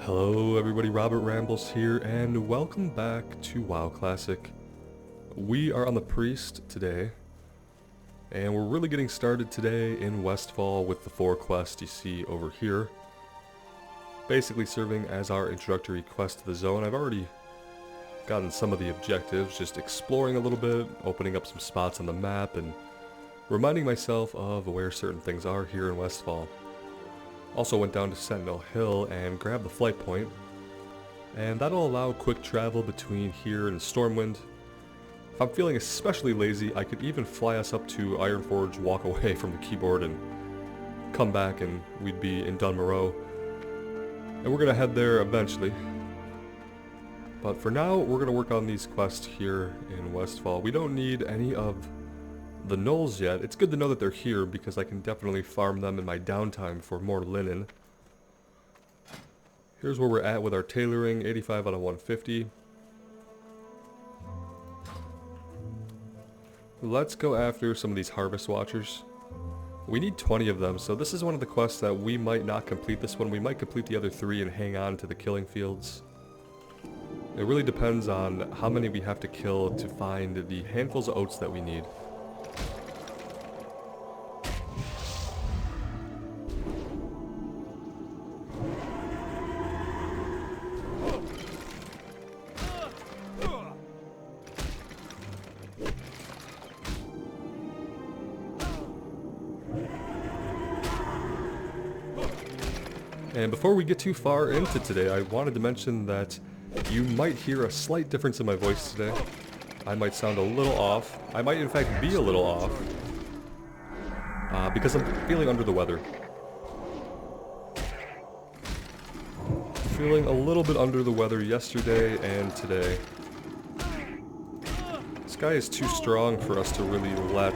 Hello everybody, Robert Rambles here, and welcome back to WoW Classic. We are on the Priest today, and we're really getting started today in Westfall with the 4 quests you see over here. Basically serving as our introductory quest to the zone. I've already gotten some of the objectives, just exploring a little bit, opening up some spots on the map, and reminding myself of where certain things are here in Westfall. Also went down to Sentinel Hill and grabbed the flight point, and that'll allow quick travel between here and Stormwind. If I'm feeling especially lazy, I could even fly us up to Ironforge, walk away from the keyboard, and come back and we'd be in Dunmoreau. And we're gonna head there eventually. But for now, we're gonna work on these quests here in Westfall. We don't need any of the gnolls yet. It's good to know that they're here because I can definitely farm them in my downtime for more linen. Here's where we're at with our tailoring, 85 out of 150. Let's go after some of these harvest watchers. We need 20 of them, so this is one of the quests that we might not complete this one. We might complete the other 3 and hang on to the killing fields. It really depends on how many we have to kill to find the handfuls of oats that we need. And before we get too far into today, I wanted to mention that you might hear a slight difference in my voice today. I might sound a little off. I might in fact be a little off. Because I'm feeling under the weather. Feeling a little bit under the weather yesterday and today. This guy is too strong for us to really let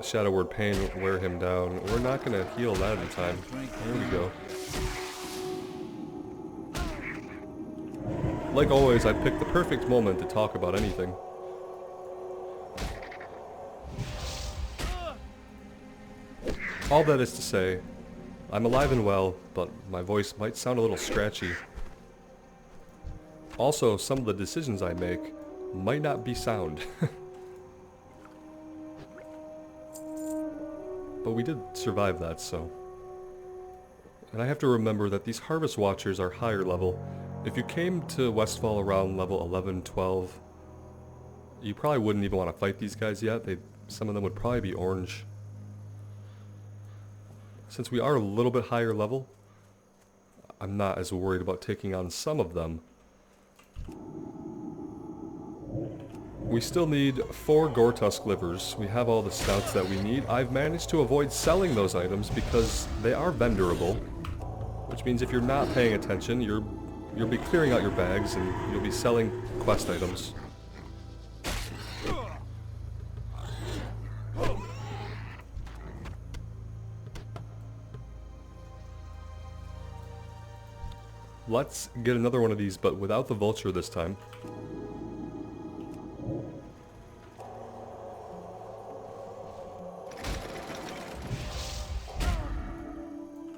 Shadow Word Pain wear him down. We're not going to heal that in time. There we go. Like always, I picked the perfect moment to talk about anything. All that is to say, I'm alive and well, but my voice might sound a little scratchy. Also, some of the decisions I make might not be sound. But we did survive that, so. And I have to remember that these Harvest Watchers are higher level. If you came to Westfall around level 11, 12, you probably wouldn't even want to fight these guys yet. Some of them would probably be orange. Since we are a little bit higher level, I'm not as worried about taking on some of them. We still need 4 Gortusk livers. We have all the stouts that we need. I've managed to avoid selling those items because they are vendorable. Which means if you're not paying attention, you'll be clearing out your bags and you'll be selling quest items. Let's get another one of these, but without the vulture this time.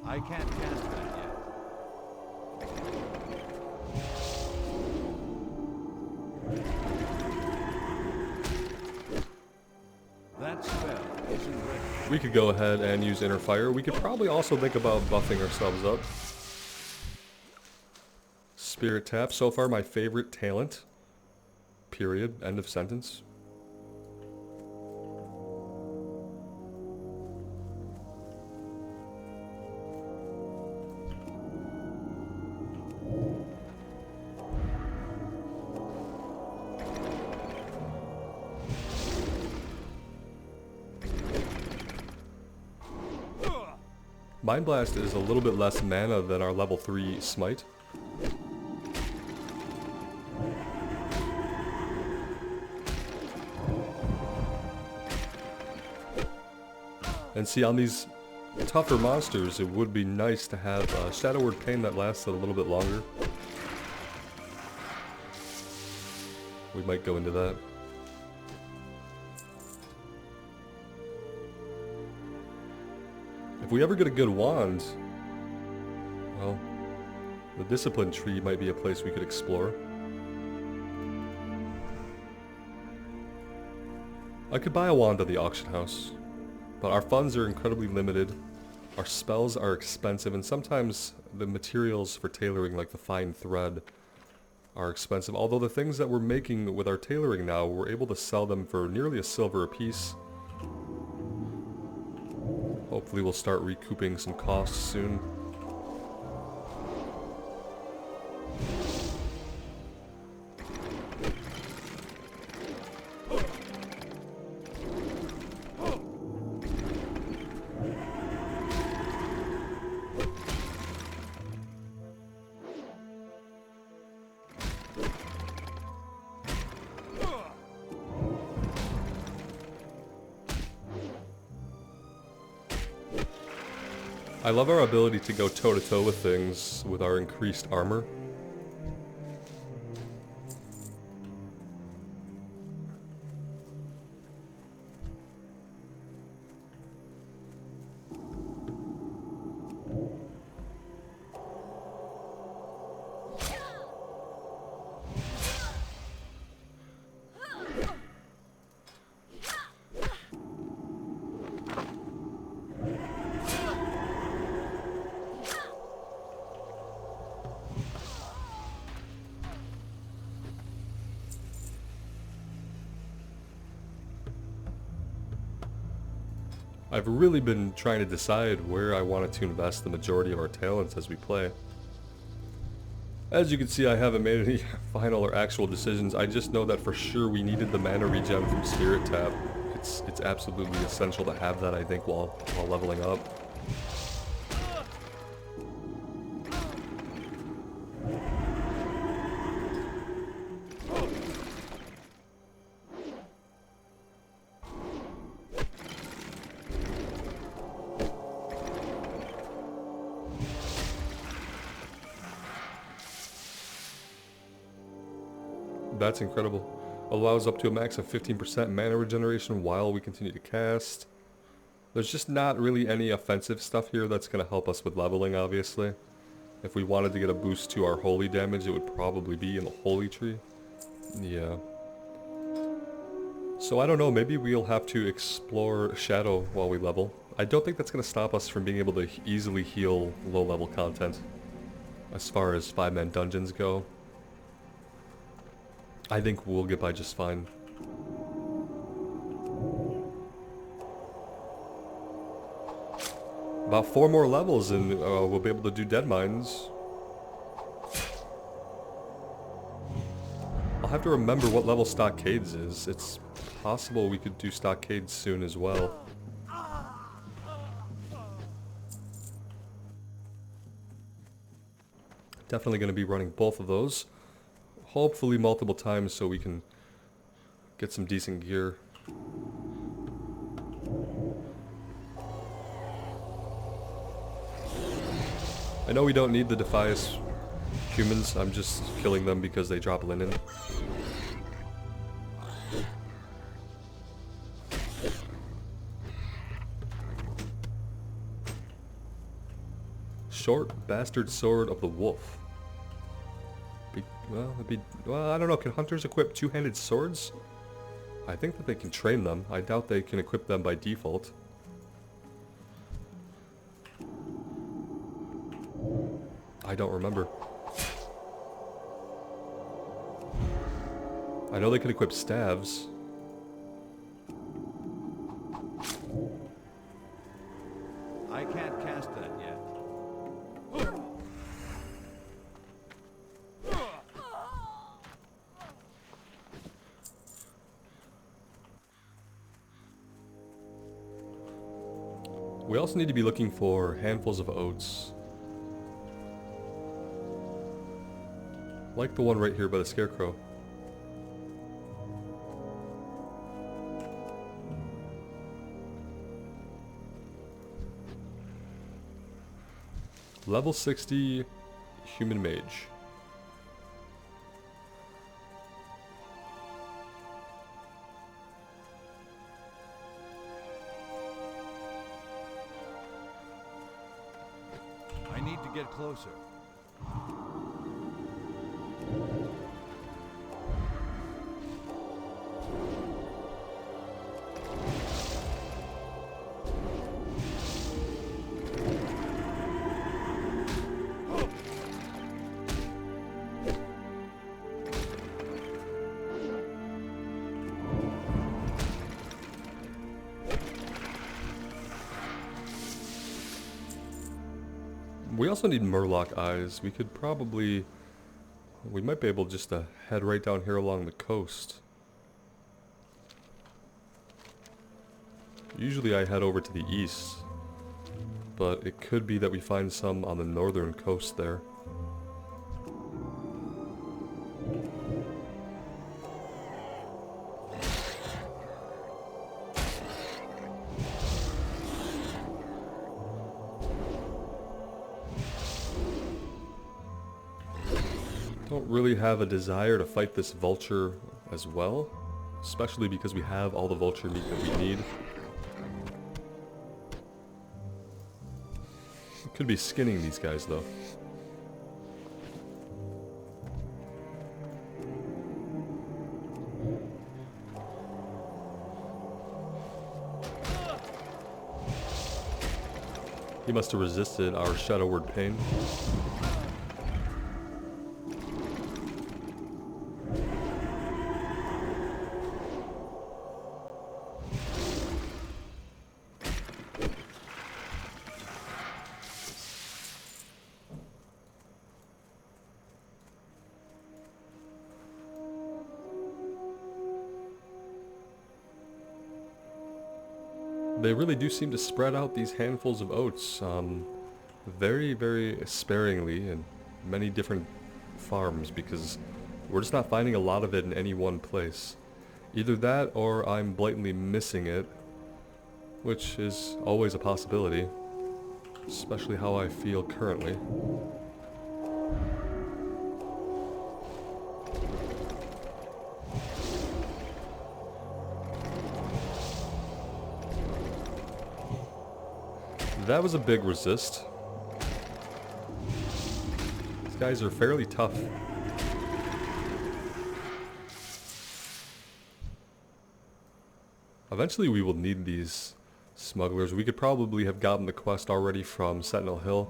I can't cast that yet. That spell isn't ready. We could go ahead and use Inner Fire. We could probably also think about buffing ourselves up. Spirit Tap, so far my favorite talent. Period. End of sentence. Mind Blast is a little bit less mana than our level 3 Smite. And see, on these tougher monsters, it would be nice to have Shadow Word Pain that lasted a little bit longer. We might go into that. If we ever get a good wand, well, The discipline tree might be a place we could explore. I could buy a wand at the auction house, but our funds are incredibly limited, our spells are expensive, and sometimes the materials for tailoring, like the fine thread, are expensive. Although the things that we're making with our tailoring now, we're able to sell them for nearly a silver a piece. Hopefully we'll start recouping some costs soon. I love our ability to go toe-to-toe with things with our increased armor. I've really been trying to decide where I wanted to invest the majority of our talents as we play. As you can see, I haven't made any final or actual decisions. I just know that for sure we needed the mana regen from Spirit Tap. It's absolutely essential to have that, I think, while leveling up. That's incredible. Allows up to a max of 15% mana regeneration while we continue to cast. There's just not really any offensive stuff here that's going to help us with leveling, obviously. If we wanted to get a boost to our holy damage, it would probably be in the holy tree. Yeah. So I don't know, maybe we'll have to explore Shadow while we level. I don't think that's going to stop us from being able to easily heal low-level content as far as 5-man dungeons go. I think we'll get by just fine. About 4 more levels and we'll be able to do Dead Mines. I'll have to remember what level Stockades is. It's possible we could do Stockades soon as well. Definitely going to be running both of those. Hopefully multiple times so we can get some decent gear. I know we don't need the Defias humans, I'm just killing them because they drop linen. Short bastard sword of the wolf. Well, I don't know, can hunters equip two-handed swords? I think that they can train them. I doubt they can equip them by default. I don't remember. I know they can equip staves. I can't cast that yet. We also need to be looking for handfuls of oats. Like the one right here by the scarecrow. Level 60 human mage. I need to get closer. also need Murloc eyes. We could probably... We might be able just to head right down here along the coast. Usually I head over to the east, but it could be that we find some on the northern coast there. Don't really have a desire to fight this vulture as well, especially because we have all the vulture meat that we need. Could be skinning these guys though. He must have resisted our Shadowward Pain. They really do seem to spread out these handfuls of oats very, very sparingly in many different farms, because we're just not finding a lot of it in any one place. Either that or I'm blatantly missing it, which is always a possibility, especially how I feel currently. That was a big resist. These guys are fairly tough. Eventually we will need these smugglers. We could probably have gotten the quest already from Sentinel Hill.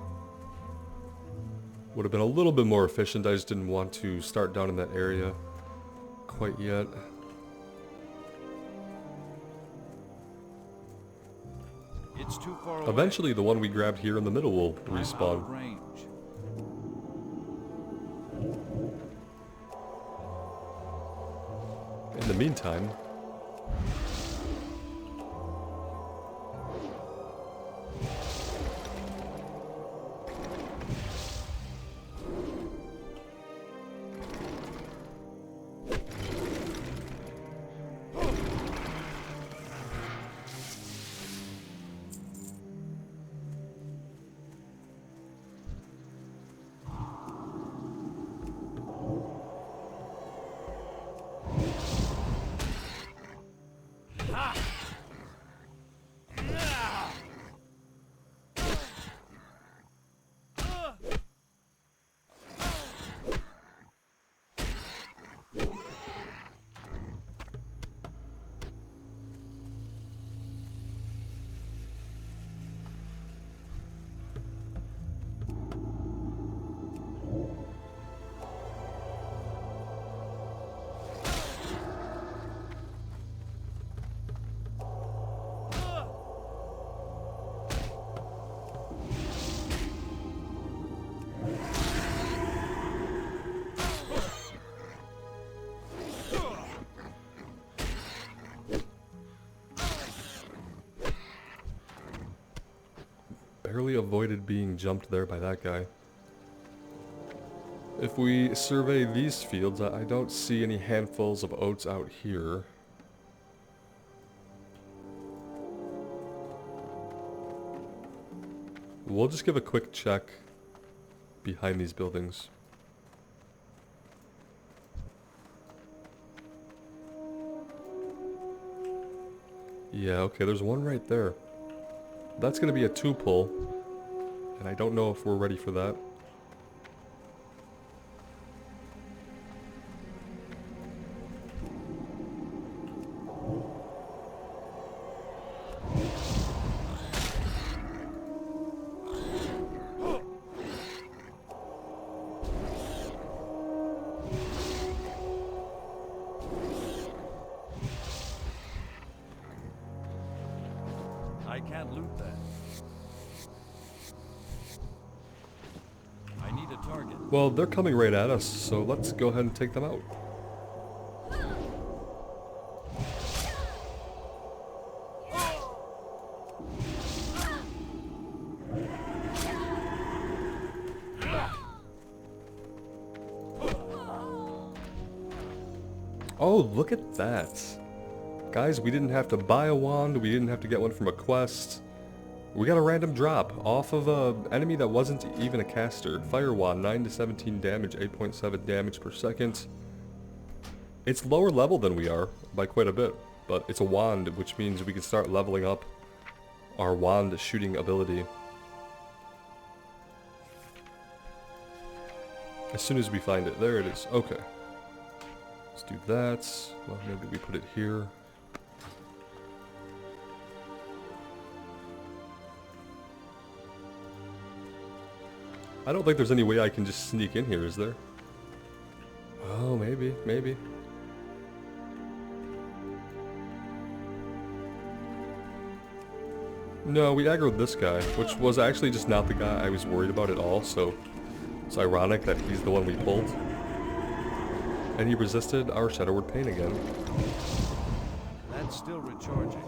Would have been a little bit more efficient. I just didn't want to start down in that area quite yet. It's too far away. Eventually the one we grabbed here in the middle will I'm out respawn. of range. In the meantime, barely avoided being jumped there by that guy. If we survey these fields, I don't see any handfuls of oats out here. We'll just give a quick check behind these buildings. Yeah, okay, there's one right there. That's gonna be a 2-pull, and I don't know if we're ready for that. I can't loot that. target. Well, they're coming right at us, so let's go ahead and take them out. Oh, look at that. Guys, we didn't have to buy a wand, we didn't have to get one from a quest. We got a random drop off of an enemy that wasn't even a caster. Fire wand, 9 to 17 damage, 8.7 damage per second. It's lower level than we are, by quite a bit. But it's a wand, which means we can start leveling up our wand shooting ability as soon as we find it. There it is. Okay. Let's do that. Well, maybe we put it here. I don't think there's any way I can just sneak in here, is there? Oh, maybe, maybe. No, we aggroed this guy, which was actually just not the guy I was worried about at all, so it's ironic that he's the one we pulled. And he resisted our Shadowward Pain again. That's still recharging.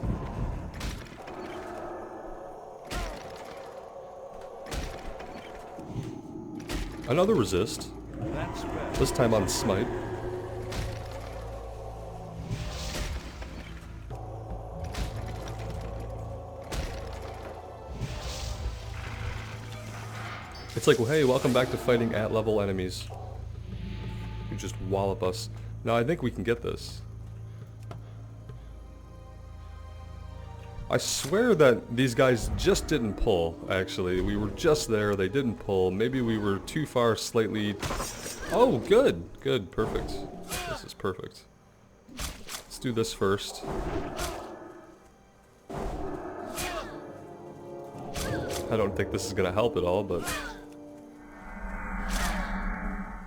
Another resist. That's better. This time on smite. It's like, well, hey, welcome back to fighting at level enemies. You just wallop us. Now I think we can get this. I swear that these guys just didn't pull, actually. We were just there, they didn't pull. Maybe we were too far slightly... Oh, good! Good, perfect. This is perfect. Let's do this first. I don't think this is gonna help at all, but...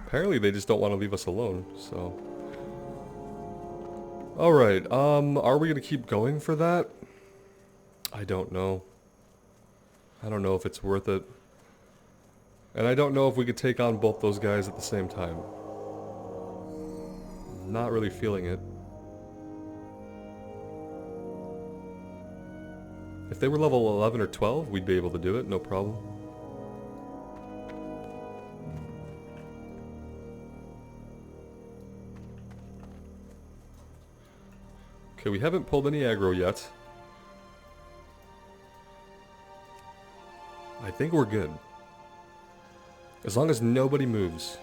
Apparently they just don't want to leave us alone, so... Alright, are we gonna keep going for that? I don't know. I don't know if it's worth it. And I don't know if we could take on both those guys at the same time. Not really feeling it. If they were level 11 or 12, we'd be able to do it, no problem. Okay, we haven't pulled any aggro yet. I think we're good. As long as nobody moves.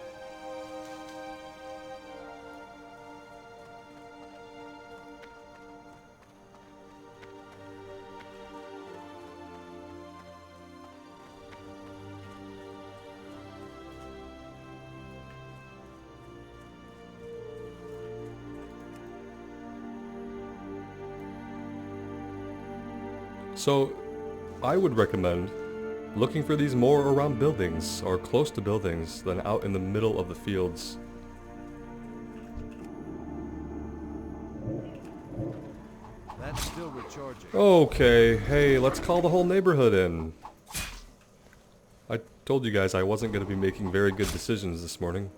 So, I would recommend looking for these more around buildings, or close to buildings, than out in the middle of the fields. That's still recharging. Okay, hey, let's call the whole neighborhood in. I told you guys I wasn't going to be making very good decisions this morning.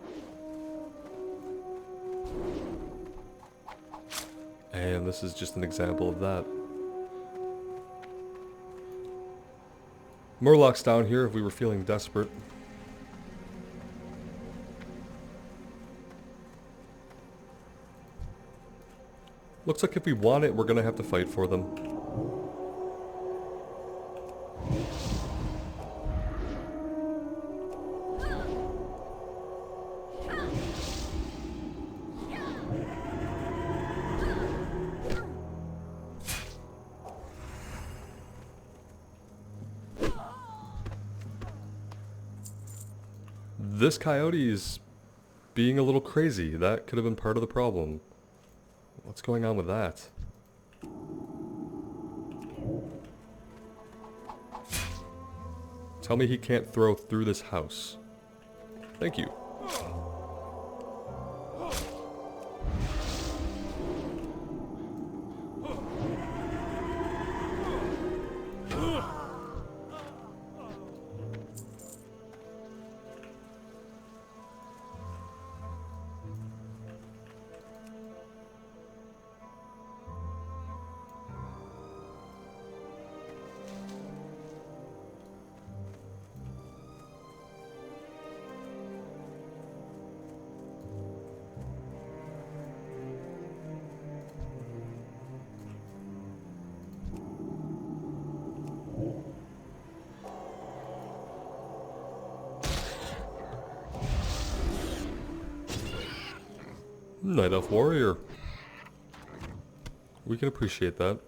And this is just an example of that. Murloc's down here if we were feeling desperate. Looks like if we want it, we're gonna have to fight for them. This coyote is being a little crazy. That could have been part of the problem. What's going on with that? Tell me he can't throw through this house. Thank you. Night Elf Warrior. We can appreciate that.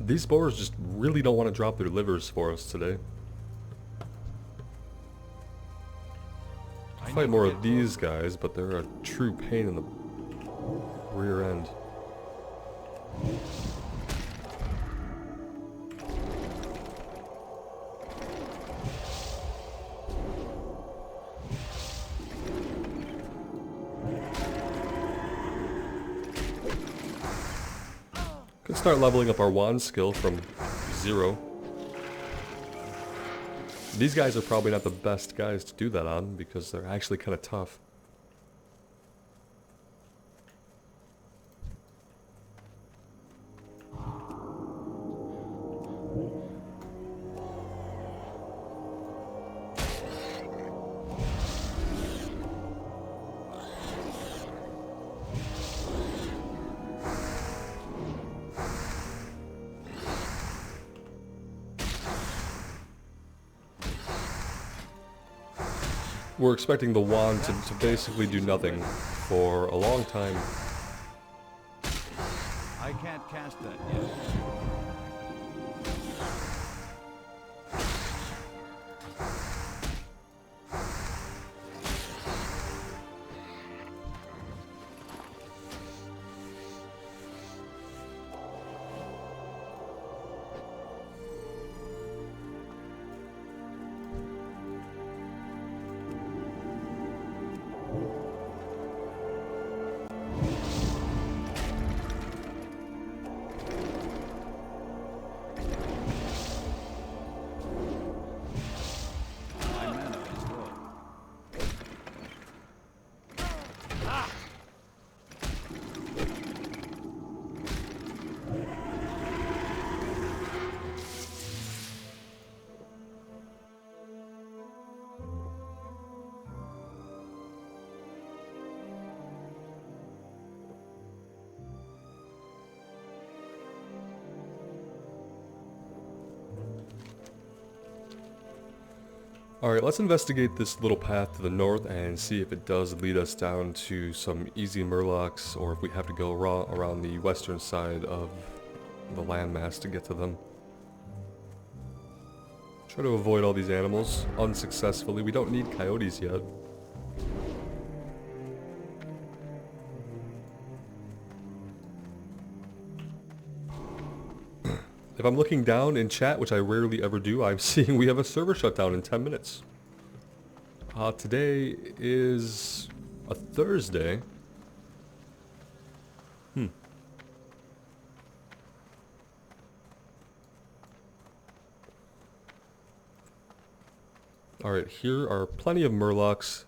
These boars just really don't want to drop their livers for us today. Fight more of these guys, but they're a true pain in the rear end. Could start leveling up our wand skill from 0. These guys are probably not the best guys to do that on because they're actually kind of tough. We're expecting the wand to basically do nothing for a long time. I can't cast that yet. Alright, let's investigate this little path to the north and see if it does lead us down to some easy murlocs, or if we have to go around the western side of the landmass to get to them. Try to avoid all these animals unsuccessfully. We don't need coyotes yet. If I'm looking down in chat, which I rarely ever do, I'm seeing we have a server shutdown in 10 minutes. Today is a Thursday. Alright, here are plenty of murlocs.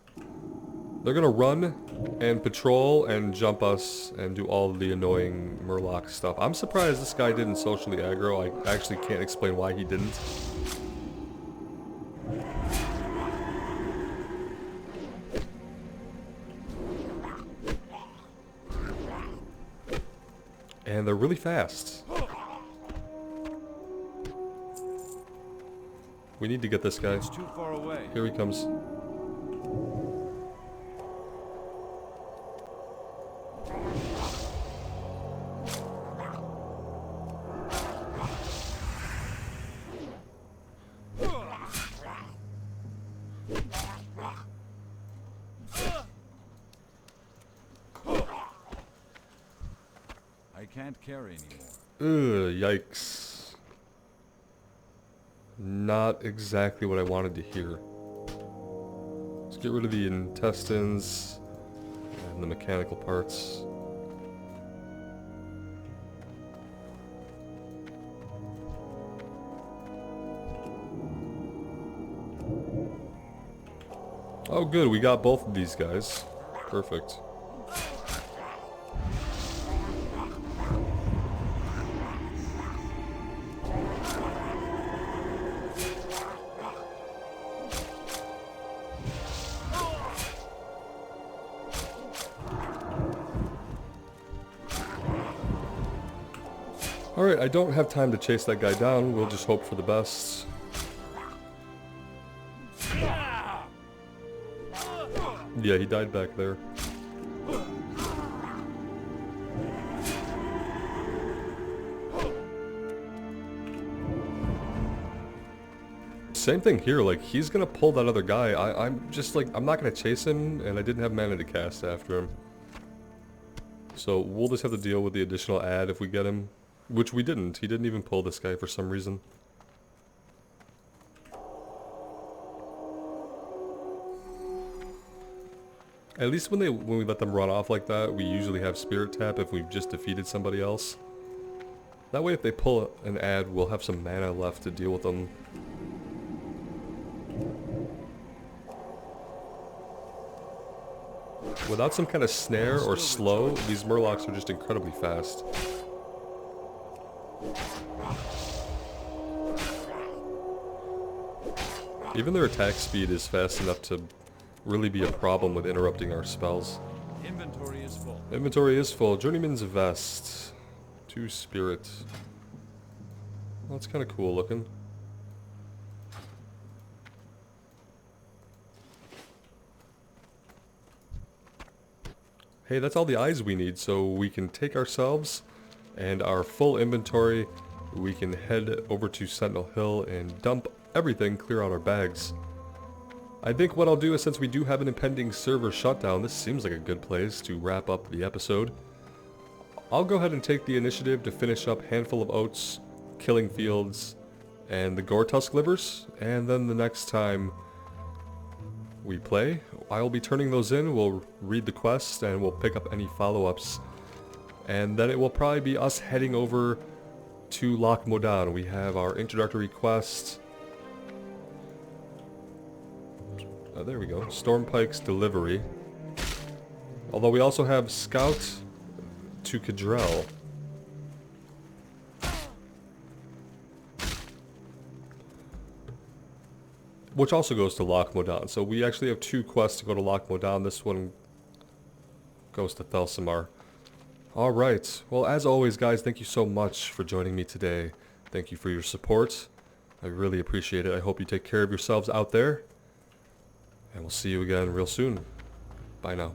They're gonna run and patrol and jump us and do all the annoying murloc stuff. I'm surprised this guy didn't socially aggro. I actually can't explain why he didn't. And they're really fast. We need to get this guy. It's too far away. Here he comes. I can't carry anymore. Ugh, yikes. Not exactly what I wanted to hear. Let's get rid of the intestines and the mechanical parts. Oh good, we got both of these guys. Perfect. Alright, I don't have time to chase that guy down. We'll just hope for the best. Yeah, he died back there. Same thing here, like, he's gonna pull that other guy. I'm just like, I'm not gonna chase him, and I didn't have mana to cast after him. So we'll just have to deal with the additional ad if we get him. Which we didn't. He didn't even pull this guy for some reason. At least when we let them run off like that, we usually have Spirit Tap if we've just defeated somebody else. That way if they pull an ad, we'll have some mana left to deal with them. Without some kind of snare or slow, these Murlocs are just incredibly fast. Even their attack speed is fast enough to really be a problem with interrupting our spells. Inventory is full. Inventory is full. Journeyman's Vest. 2 Spirit. Well, that's kind of cool looking. Hey, that's all the eyes we need, so we can take ourselves and our full inventory. We can head over to Sentinel Hill and dump everything, clear out our bags. I think what I'll do is, since we do have an impending server shutdown, this seems like a good place to wrap up the episode. I'll go ahead and take the initiative to finish up Handful of Oats, Killing Fields, and the Gore Tusk Livers, and then the next time we play, I'll be turning those in. We'll read the quest and we'll pick up any follow-ups. And then it will probably be us heading over to Loch Modan. We have our introductory quest. Oh, there we go. Stormpike's Delivery. Although we also have Scout to Cadrell. Which also goes to Loch Modan. So we actually have 2 quests to go to Loch Modan. This one goes to Thelsamar. Alright. Well, as always, guys, thank you so much for joining me today. Thank you for your support. I really appreciate it. I hope you take care of yourselves out there. And we'll see you again real soon. Bye now.